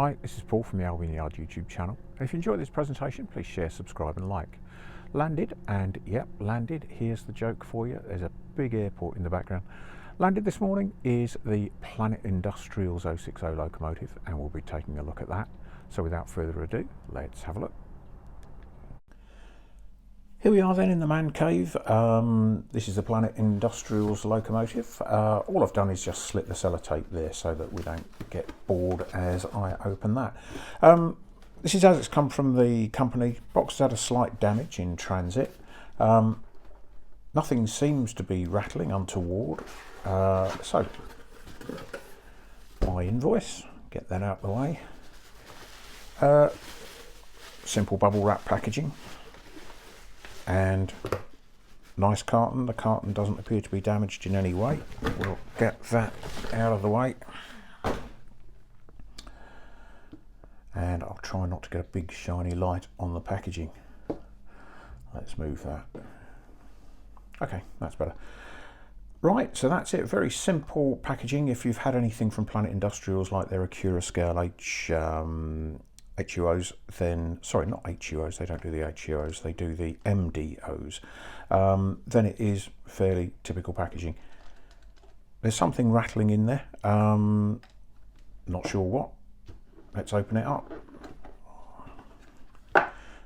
Hi, this is Paul from the Albion Yard YouTube channel. If you enjoyed this presentation, please share, subscribe and like. Landed, and yep, landed. Here's the joke for you. There's a big airport in the background. Landed this morning is the Planet Industrials 060 locomotive, and we'll be taking a look at that. So without further ado, let's have a look. Here we are then in the man cave. This is the Planet Industrials locomotive. All I've done is just slit the sellotape there so that we don't get bored as I open that. This is as it's come from the company. Box has had a slight damage in transit. Nothing seems to be rattling untoward. So, my invoice, get that out of the way. Simple bubble wrap packaging. And nice carton. The carton doesn't appear to be damaged in any way. We'll get that out of the way. And I'll try not to get a big shiny light on the packaging. Let's move that. Okay, that's better. Right, so that's it. Very simple packaging. If you've had anything from Planet Industrials, like their Acura Scale HUOs, then, sorry, not HUOs, they don't do the HUOs, they do the MDOs, then it is fairly typical packaging. There's something rattling in there, not sure what. Let's open it up.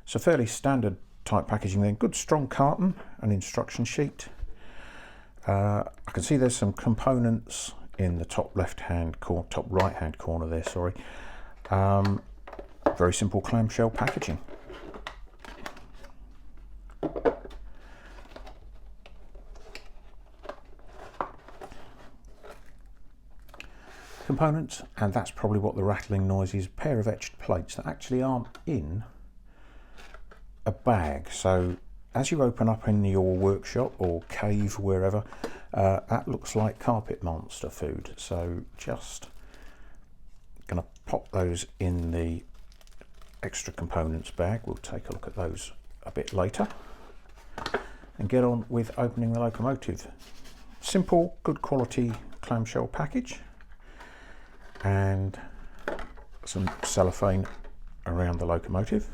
So fairly standard type packaging then. Good strong carton, an instruction sheet. I can see there's some components in the top right hand corner there, sorry. Very simple clamshell packaging. Components, and that's probably what the rattling noise is. A pair of etched plates that actually aren't in a bag. So as you open up in your workshop or cave, wherever, that looks like carpet monster food. So just gonna pop those in the extra components bag. We'll take a look at those a bit later and get on with opening the locomotive. Simple, good quality clamshell package and some cellophane around the locomotive.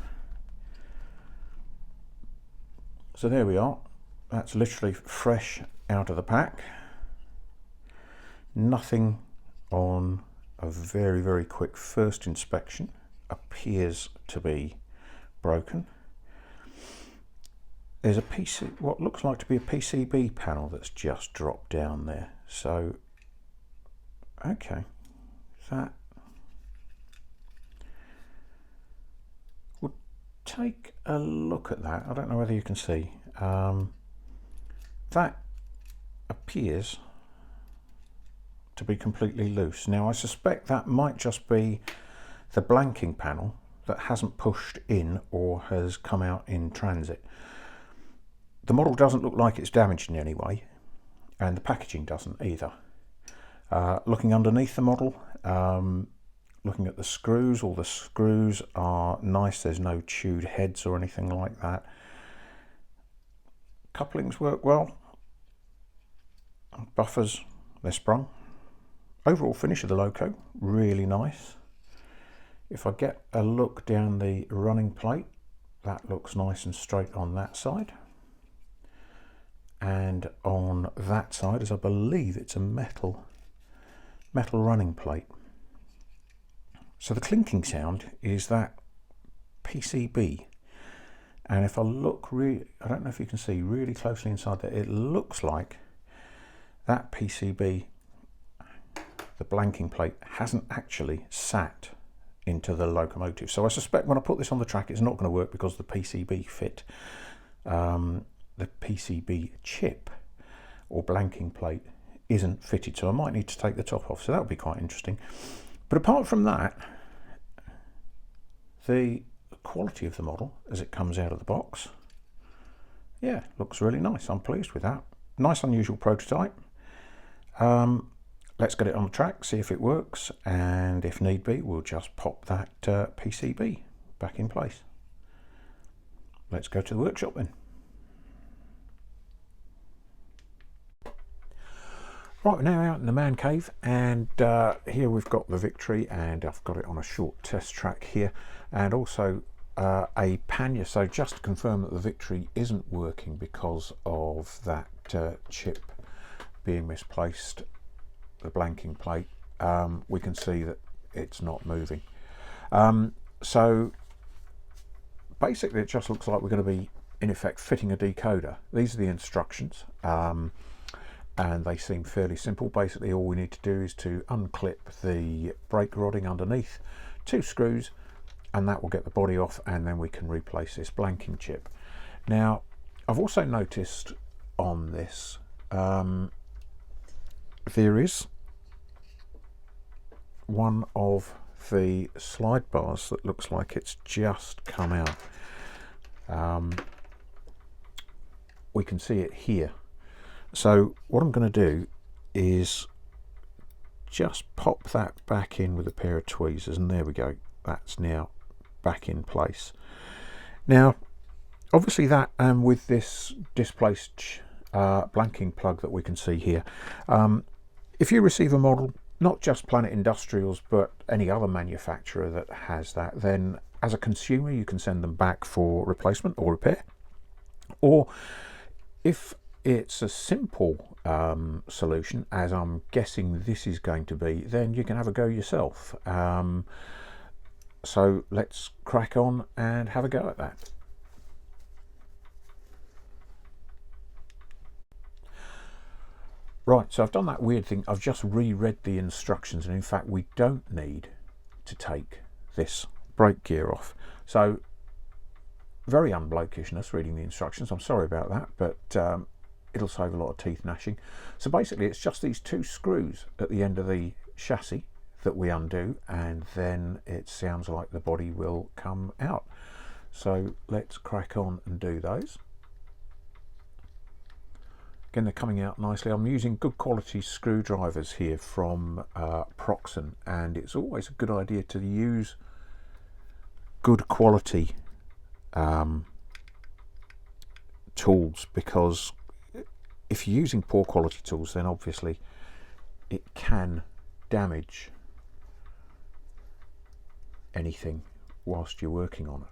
So there we are. That's literally fresh out of the pack. Nothing on a very, very quick first inspection appears to be broken. There's a what looks like to be a PCB panel that's just dropped down there. So, okay, that we'll take a look at that. I don't know whether you can see. That appears to be completely loose. Now I suspect that might just be the blanking panel that hasn't pushed in or has come out in transit. The model doesn't look like it's damaged in any way, and the packaging doesn't either. Looking underneath the model, looking at the screws, all the screws are nice. There's no chewed heads or anything like that. Couplings work well. Buffers, they're sprung. Overall finish of the loco, really nice. If I get a look down the running plate, that looks nice and straight on that side. And on that side, as I believe it's a metal running plate. So the clinking sound is that PCB. And if I look really, I don't know if you can see really closely inside there, it looks like that PCB, the blanking plate, hasn't actually sat into the locomotive. So I suspect when I put this on the track it's not going to work because the PCB fit, the PCB chip or blanking plate isn't fitted, so I might need to take the top off. So that would be quite interesting. But apart from that, the quality of the model as it comes out of the box, yeah, looks really nice. I'm pleased with that. Nice unusual prototype. Let's get it on the track, see if it works, and if need be, we'll just pop that PCB back in place. Let's go to the workshop then. Right, we're now out in the man cave, and here we've got the Victory, and I've got it on a short test track here, and also a pannier. So just to confirm that the Victory isn't working because of that chip being misplaced, the blanking plate, we can see that it's not moving. So basically it just looks like we're going to be in effect fitting a decoder. These are the instructions. And they seem fairly simple. Basically all we need to do is to unclip the brake rodding underneath, 2 screws, and that will get the body off, and then we can replace this blanking chip. Now I've also noticed on this there is one of the slide bars that looks like it's just come out. We can see it here. So what I'm going to do is just pop that back in with a pair of tweezers, and there we go, that's now back in place. Now obviously that with this displaced blanking plug that we can see here, if you receive a model, not just Planet Industrials but any other manufacturer that has that, then as a consumer you can send them back for replacement or repair, or if it's a simple solution, as I'm guessing this is going to be, then you can have a go yourself. So let's crack on and have a go at that. Right, so I've done that weird thing. I've just reread the instructions, and in fact we don't need to take this brake gear off. So very unblokishness reading the instructions, I'm sorry about that, but it'll save a lot of teeth gnashing. So basically it's just these 2 screws at the end of the chassis that we undo, and then it sounds like the body will come out. So let's crack on and do those. Again, they're coming out nicely. I'm using good quality screwdrivers here from Proxen, and it's always a good idea to use good quality tools, because if you're using poor quality tools, then obviously it can damage anything whilst you're working on it.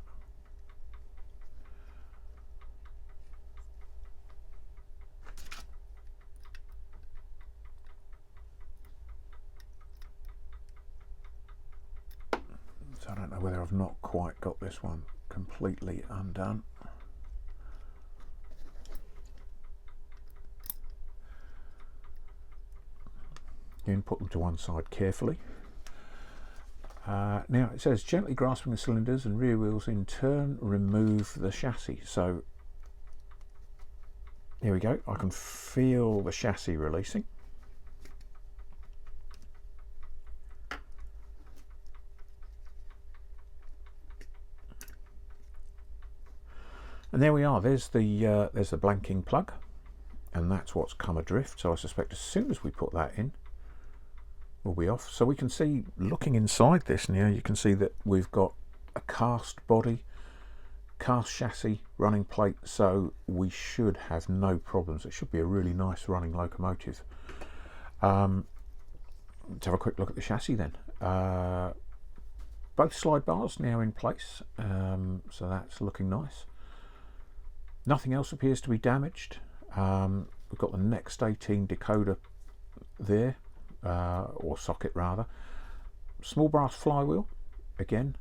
So I don't know whether I've not quite got this one completely undone. Again, put them to one side carefully. Now it says gently grasping the cylinders and rear wheels, in turn remove the chassis. So here we go, I can feel the chassis releasing. And there we are, there's the blanking plug, and that's what's come adrift. So I suspect as soon as we put that in, we'll be off. So we can see, looking inside this now, you can see that we've got a cast body, cast chassis, running plate, so we should have no problems. It should be a really nice running locomotive. Let's have a quick look at the chassis then. Both slide bars now in place, so that's looking nice. Nothing else appears to be damaged. We've got the Next 18 decoder there, or socket rather. Small brass flywheel, again,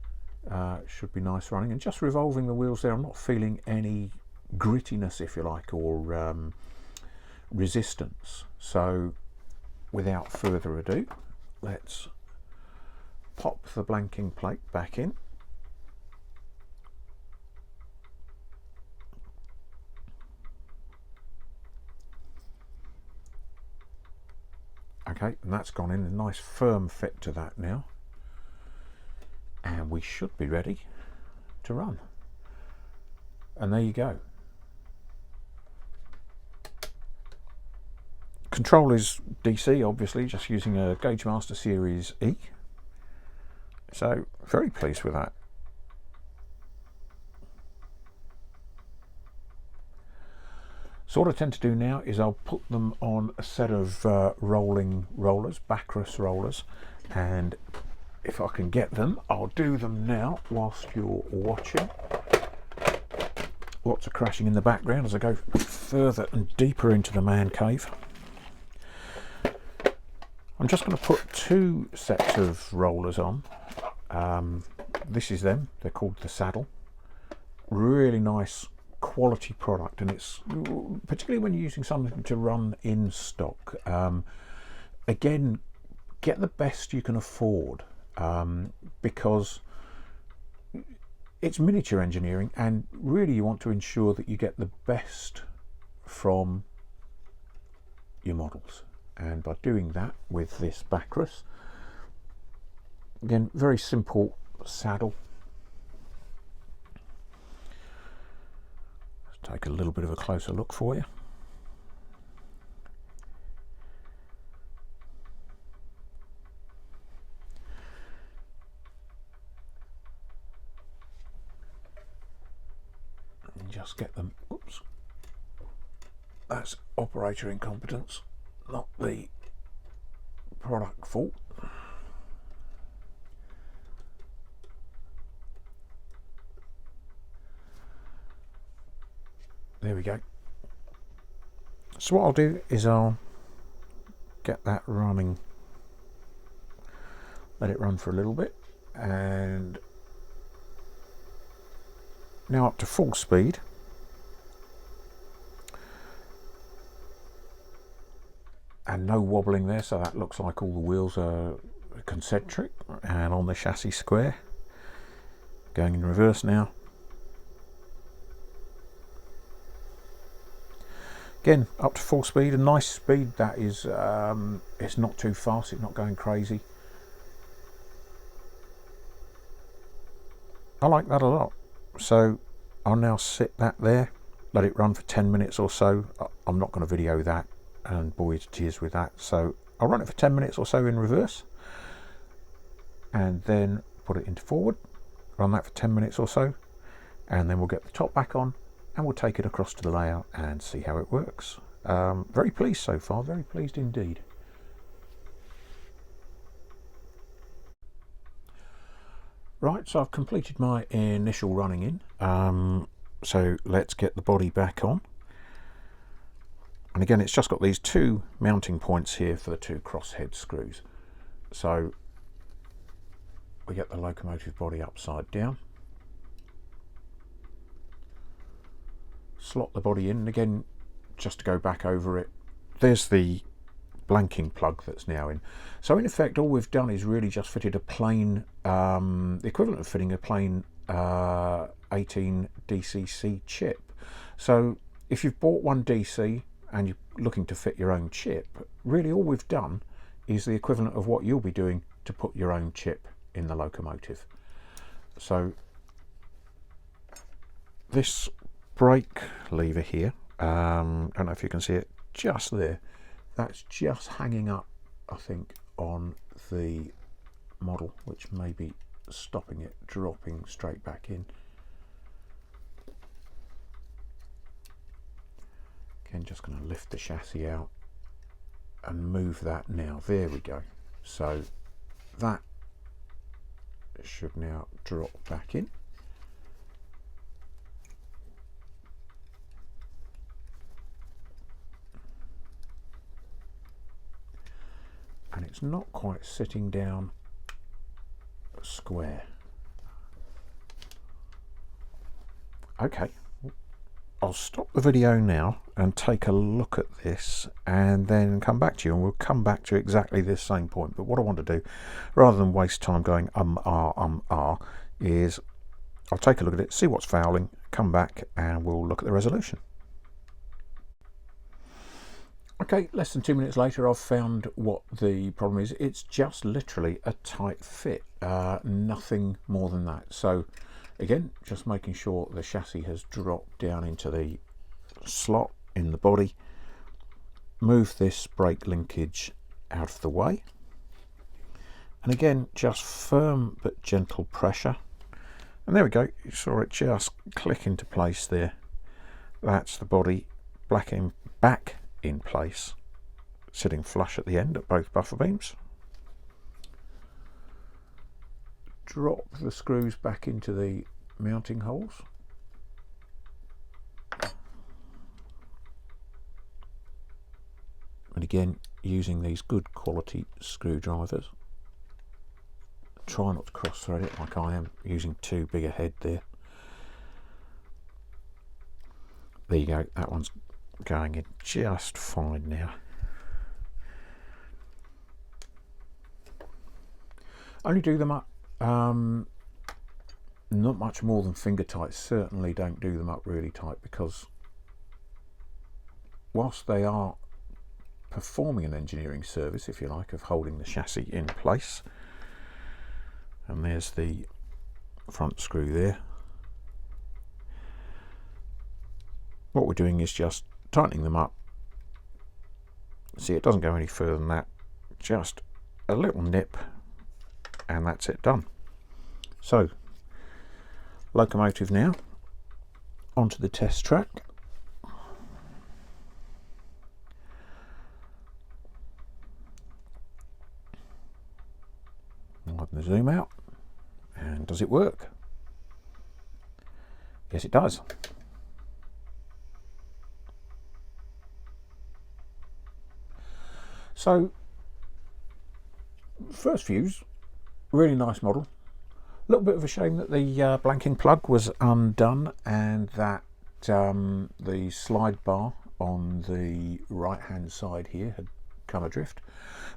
should be nice running, and just revolving the wheels there, I'm not feeling any grittiness, if you like, or resistance. So without further ado, let's pop the blanking plate back in. Okay, and that's gone in, a nice firm fit to that now, and we should be ready to run. And there you go. Control is DC, obviously, just using a Gauge Master Series E. So very pleased with that. So what I tend to do now is I'll put them on a set of rolling rollers, backrest rollers, and if I can get them, I'll do them now whilst you're watching. Lots of crashing in the background as I go further and deeper into the man cave. I'm just going to put 2 sets of rollers on. This is them, they're called the Saddle. Really nice quality product, and it's particularly when you're using something to run in stock. Again, get the best you can afford, because it's miniature engineering, and really you want to ensure that you get the best from your models. And by doing that with this backrest, again, very simple saddle. Let's take a little bit of a closer look for you. And just get them, oops, that's operator incompetence, not the product fault. There we go. So what I'll do is I'll get that running, let it run for a little bit, and now up to full speed. And no wobbling there, so that looks like all the wheels are concentric and on the chassis square. Going in reverse now. Again, up to full speed, a nice speed. That is, it's not too fast, it's not going crazy. I like that a lot. So I'll now sit that there, let it run for 10 minutes or so. I'm not going to video that and bore you to tears with that, so I'll run it for 10 minutes or so in reverse, and then put it into forward, run that for 10 minutes or so, and then we'll get the top back on and we'll take it across to the layout and see how it works. Very pleased so far, very pleased indeed. Right, so I've completed my initial running in, so let's get the body back on. And again, it's just got these 2 mounting points here for the 2 crosshead screws. So we get the locomotive body upside down, slot the body in, and again, just to go back over it, there's the blanking plug that's now in. So in effect, all we've done is really just fitted a plain, the equivalent of fitting a plain 18 DCC chip. So if you've bought one DC and you're looking to fit your own chip, really all we've done is the equivalent of what you'll be doing to put your own chip in the locomotive. So this brake lever here, I don't know if you can see it just there, that's just hanging up, I think, on the model, which may be stopping it dropping straight back in. Again, just going to lift the chassis out and move that now. There we go. So that should now drop back in. And it's not quite sitting down square. Okay. I'll stop the video now and take a look at this and then come back to you, and we'll come back to exactly this same point. But what I want to do, rather than waste time going is I'll take a look at it, see what's fouling, come back and we'll look at the resolution. Okay, less than 2 minutes later, I've found what the problem is. It's just literally a tight fit, nothing more than that. So again, just making sure the chassis has dropped down into the slot in the body. Move this brake linkage out of the way. And again, just firm but gentle pressure. And there we go, you saw it just click into place there. That's the body back in place, sitting flush at the end at both buffer beams. Drop the screws back into the mounting holes. And again, using these good quality screwdrivers. Try not to cross thread it like I am, using too big a head there. There you go, that one's going in just fine now. Only do them up not much more than finger tight. Certainly don't do them up really tight, because whilst they are performing an engineering service, if you like, of holding the chassis in place, and there's the front screw there, what we're doing is just tightening them up. See, it doesn't go any further than that, just a little nip, and that's it done. So, locomotive now onto the test track. Widen the zoom out, and does it work? Yes, it does. So, first views, really nice model. A little bit of a shame that the blanking plug was undone, and that the slide bar on the right hand side here had come adrift,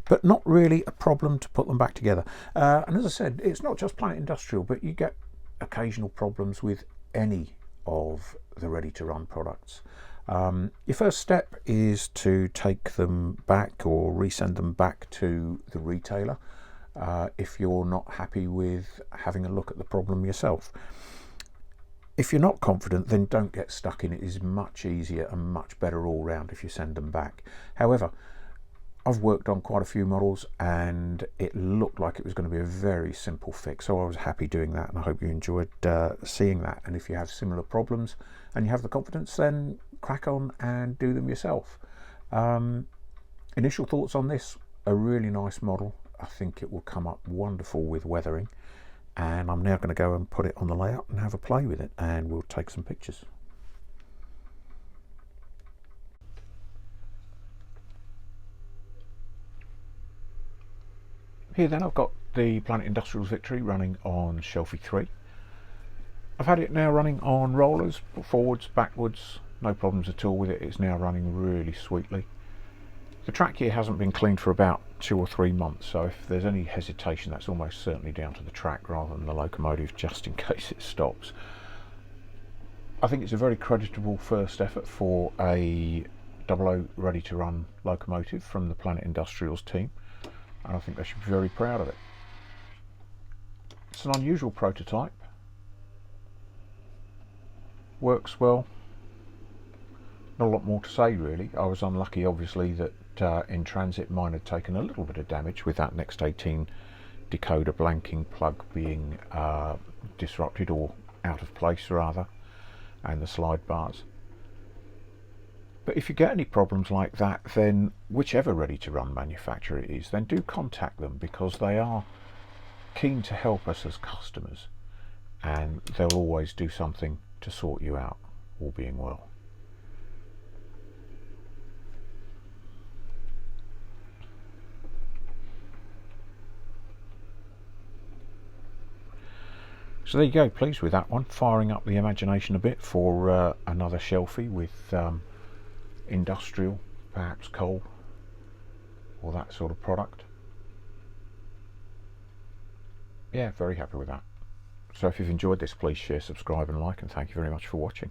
but not really a problem to put them back together. And as I said, it's not just Planet Industrial, but you get occasional problems with any of the ready to run products. Your first step is to take them back or resend them back to the retailer if you're not happy with having a look at the problem yourself. If you're not confident, then don't get stuck in it. It is much easier and much better all round if you send them back. However, I've worked on quite a few models and it looked like it was going to be a very simple fix, so I was happy doing that, and I hope you enjoyed seeing that. And if you have similar problems and you have the confidence, then crack on and do them yourself. Initial thoughts on this: a really nice model. I think it will come up wonderful with weathering, and I'm now going to go and put it on the layout and have a play with it, and we'll take some pictures. Here then, I've got the Planet Industrials Victory running on Shelfie 3. I've had it now running on rollers, forwards, backwards, no problems at all with it. It's now running really sweetly. The track here hasn't been cleaned for about 2 or 3 months, so if there's any hesitation, that's almost certainly down to the track rather than the locomotive, just in case it stops. I think it's a very creditable first effort for a 00 ready to run locomotive from the Planet Industrials team, and I think they should be very proud of it. It's an unusual prototype, works well, not a lot more to say really. I was unlucky obviously that in transit mine had taken a little bit of damage with that Next 18 decoder blanking plug being disrupted, or out of place rather, and the slide bars. But if you get any problems like that, then whichever ready to run manufacturer it is, then do contact them, because they are keen to help us as customers, and they'll always do something to sort you out, all being well. So there you go, pleased with that one, firing up the imagination a bit for another Shelfie with industrial, perhaps coal, or that sort of product. Yeah, very happy with that. So if you've enjoyed this, please share, subscribe and like, and thank you very much for watching.